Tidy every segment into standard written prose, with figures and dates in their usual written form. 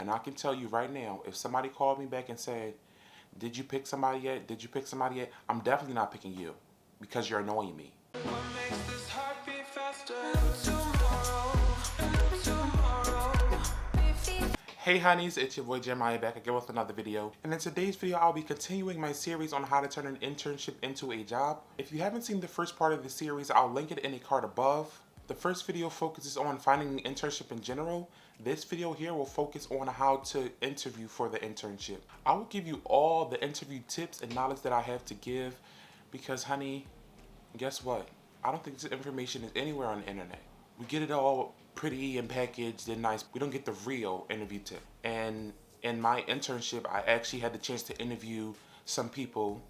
And I can tell you right now, if somebody called me back and said, did you pick somebody yet? Did you pick somebody yet? I'm definitely not picking you because you're annoying me. Hey honeys, it's your boy Jeremiah back again with another video. And in today's video, I'll be continuing my series on how to turn an internship into a job. If you haven't seen the first part of the series, I'll link it in a card above. The first video focuses on finding an internship in general. This video here will focus on how to interview for the internship. I will give you all the interview tips and knowledge that I have to give because, honey, guess what? I don't think this information is anywhere on the internet. We get it all pretty and packaged and nice. We don't get the real interview tip. And in my internship, I actually had the chance to interview some people,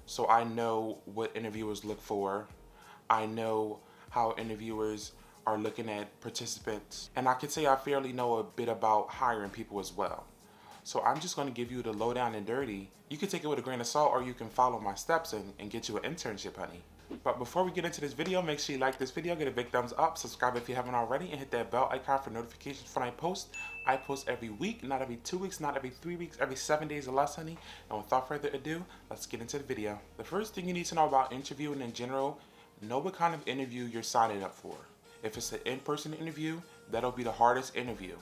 so I know what interviewers look for. I know how interviewers are looking at participants. And I can say I fairly know a bit about hiring people as well. So I'm just going to give you the lowdown and dirty. You can take it with a grain of salt, or you can follow my steps and get you an internship, honey. But before we get into this video, make sure you like this video, get a big thumbs up, subscribe if you haven't already, and hit that bell icon for notifications when I post. I post every week, not every 2 weeks, not every 3 weeks, every 7 days or less, honey. And without further ado, let's get into the video. The first thing you need to know about interviewing in general, know what kind of interview you're signing up for. If it's an in-person interview, that'll be the hardest interview.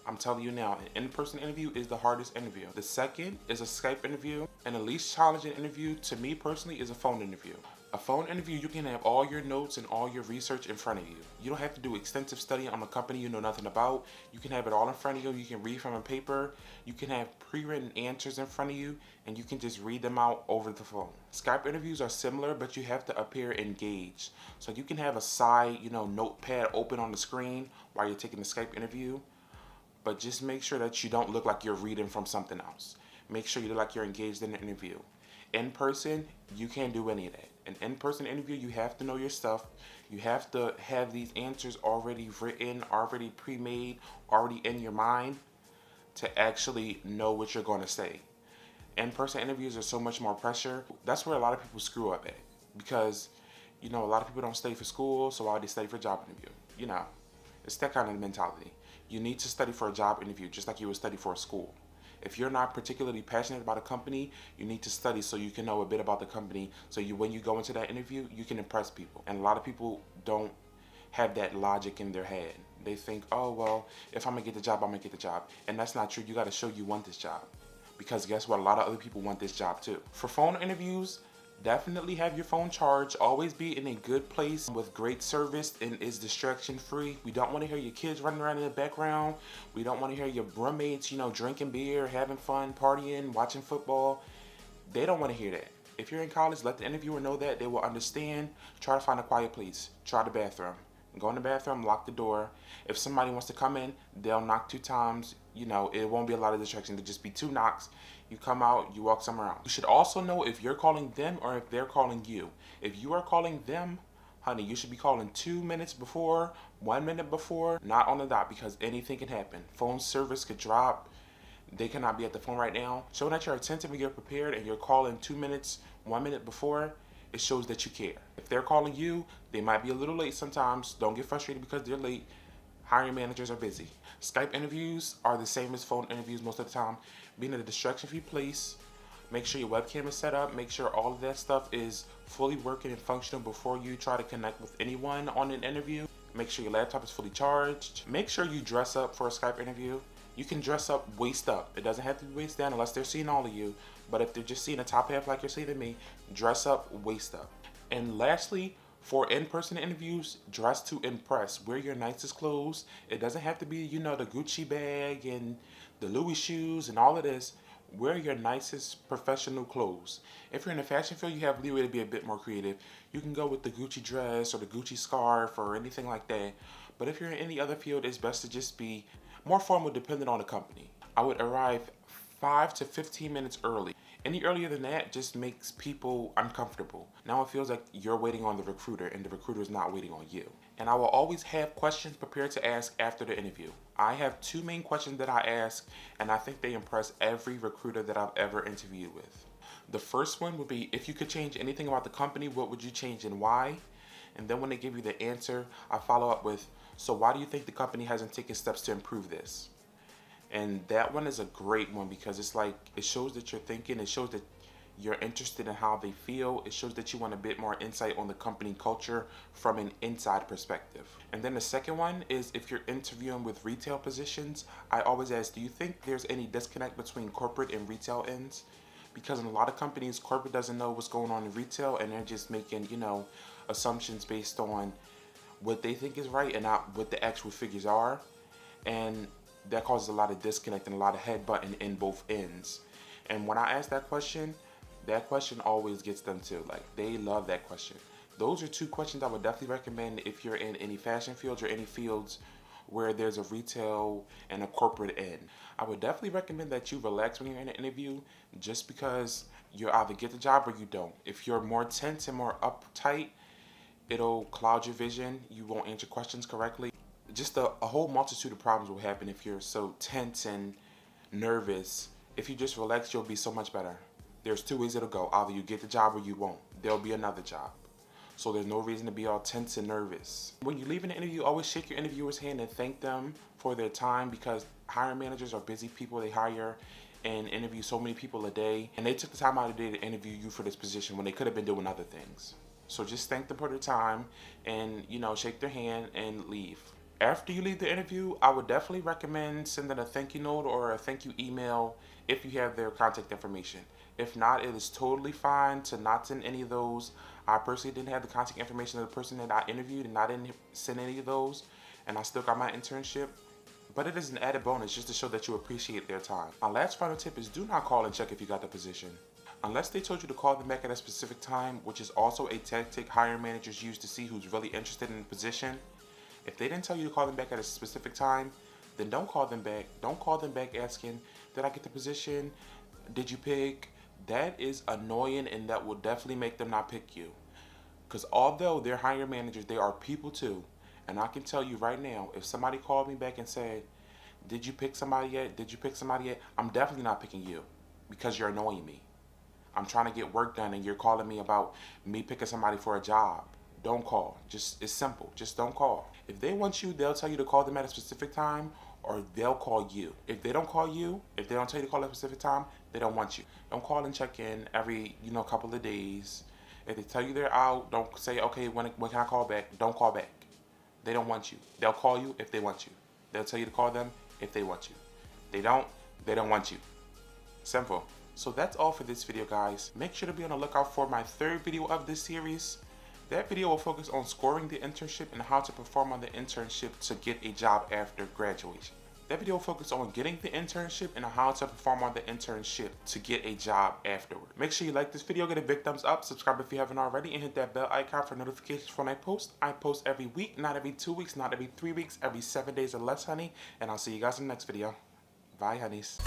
I'm telling you now, an in-person interview is the hardest interview. The second is a Skype interview, and the least challenging interview to me personally is a phone interview. A phone interview, you can have all your notes and all your research in front of you. You don't have to do extensive study on a company you know nothing about. You can have it all in front of you. You can read from a paper. You can have pre-written answers in front of you, and you can just read them out over the phone. Skype interviews are similar, but you have to appear engaged. So you can have a side, notepad open on the screen while you're taking the Skype interview, but just make sure that you don't look like you're reading from something else. Make sure you look like you're engaged in the interview. In person, you can't do any of that. An in-person interview, you have to know your stuff. You have to have these answers already written, already pre-made, already in your mind to actually know what you're going to say. In-person interviews are so much more pressure. That's where a lot of people screw up at, because a lot of people don't study for school, so why would they study for a job interview? It's that kind of mentality. You need to study for a job interview just like you would study for a school. If you're not particularly passionate about a company, you need to study so you can know a bit about the company, so when you go into that interview, you can impress people. And a lot of people don't have that logic in their head. They think, oh, well, if I'm going to get the job, I'm going to get the job. And that's not true. You got to show you want this job. Because guess what? A lot of other people want this job too. For phone interviews, definitely have your phone charged. Always be in a good place with great service and is distraction free. We don't want to hear your kids running around in the background. We don't want to hear your roommates, drinking beer, having fun, partying, watching football. They don't want to hear that. If you're in college, let the interviewer know that. They will understand. Try to find a quiet place. Try the bathroom. Go in the bathroom, lock the door. If somebody wants to come in, they'll knock 2 times. It won't be a lot of distraction. It'll just be 2 knocks. You come out, you walk somewhere else. You should also know if you're calling them or if they're calling you. If you are calling them, honey, you should be calling 2 minutes before, 1 minute before, not on the dot, because anything can happen. Phone service could drop. They cannot be at the phone right now. Showing that you're attentive and you're prepared and you're calling 2 minutes, 1 minute before, it shows that you care. If they're calling you, they might be a little late sometimes. Don't get frustrated because they're late. Hiring managers are busy. Skype interviews are the same as phone interviews most of the time. Being in a distraction-free place. Make sure your webcam is set up. Make sure all of that stuff is fully working and functional before you try to connect with anyone on an interview. Make sure your laptop is fully charged. Make sure you dress up for a Skype interview. You can dress up waist up. It doesn't have to be waist down unless they're seeing all of you. But if they're just seeing the top half like you're seeing me, dress up waist up. And lastly, for in-person interviews, dress to impress. Wear your nicest clothes. It doesn't have to be, the Gucci bag and the Louis shoes and all of this. Wear your nicest professional clothes. If you're in the fashion field, you have leeway to be a bit more creative. You can go with the Gucci dress or the Gucci scarf or anything like that. But if you're in any other field, it's best to just be more formal depending on the company. I would arrive 5 to 15 minutes early. Any earlier than that just makes people uncomfortable. Now it feels like you're waiting on the recruiter and the recruiter is not waiting on you. And I will always have questions prepared to ask after the interview. I have 2 main questions that I ask, and I think they impress every recruiter that I've ever interviewed with. The first one would be, if you could change anything about the company, what would you change and why? And then when they give you the answer, I follow up with, so why do you think the company hasn't taken steps to improve this? And that one is a great one because it's like, it shows that you're thinking, it shows that you're interested in how they feel, it shows that you want a bit more insight on the company culture from an inside perspective. And then the second one is if you're interviewing with retail positions, I always ask, do you think there's any disconnect between corporate and retail ends? Because in a lot of companies, corporate doesn't know what's going on in retail, and they're just making, assumptions based on what they think is right and not what the actual figures are. And that causes a lot of disconnect and a lot of headbutting in both ends. And when I ask that question always gets them too. Like, they love that question. Those are two questions I would definitely recommend if you're in any fashion fields or any fields where there's a retail and a corporate end. I would definitely recommend that you relax when you're in an interview, just because you either get the job or you don't. If you're more tense and more uptight, it'll cloud your vision. You won't answer questions correctly. Just a whole multitude of problems will happen if you're so tense and nervous. If you just relax, you'll be so much better. There's two ways it'll go. Either you get the job or you won't. There'll be another job. So there's no reason to be all tense and nervous. When you leave an interview, always shake your interviewer's hand and thank them for their time, because hiring managers are busy people. They hire and interview so many people a day, and they took the time out of the day to interview you for this position when they could have been doing other things. So just thank them for their time and, shake their hand and leave. After you leave the interview, I would definitely recommend sending a thank you note or a thank you email if you have their contact information. If not, it is totally fine to not send any of those. I personally didn't have the contact information of the person that I interviewed, and I didn't send any of those, and I still got my internship. But it is an added bonus just to show that you appreciate their time. My last final tip is, do not call and check if you got the position. Unless they told you to call them back at a specific time, which is also a tactic hiring managers use to see who's really interested in the position. If they didn't tell you to call them back at a specific time, then don't call them back. Don't call them back asking, did I get the position? Did you pick? That is annoying, and that will definitely make them not pick you. Because although they're hiring managers, they are people too. And I can tell you right now, if somebody called me back and said, did you pick somebody yet? Did you pick somebody yet? I'm definitely not picking you, because you're annoying me. I'm trying to get work done and you're calling me about me picking somebody for a job. Don't call. It's simple. Just don't call. If they want you, they'll tell you to call them at a specific time, or they'll call you. If they don't call you, if they don't tell you to call at a specific time, they don't want you. Don't call and check in every, couple of days. If they tell you they're out, don't say, okay, when can I call back? Don't call back. They don't want you. They'll call you if they want you. They'll tell you to call them if they want you. They don't want you. Simple. So that's all for this video, guys. Make sure to be on the lookout for my third video of this series. That video will focus on scoring the internship and how to perform on the internship to get a job after graduation. That video will focus on getting the internship and how to perform on the internship to get a job afterward. Make sure you like this video, get a big thumbs up, subscribe if you haven't already, and hit that bell icon for notifications when I post. I post every week, not every 2 weeks, not every 3 weeks, every 7 days or less, honey. And I'll see you guys in the next video. Bye, honeys.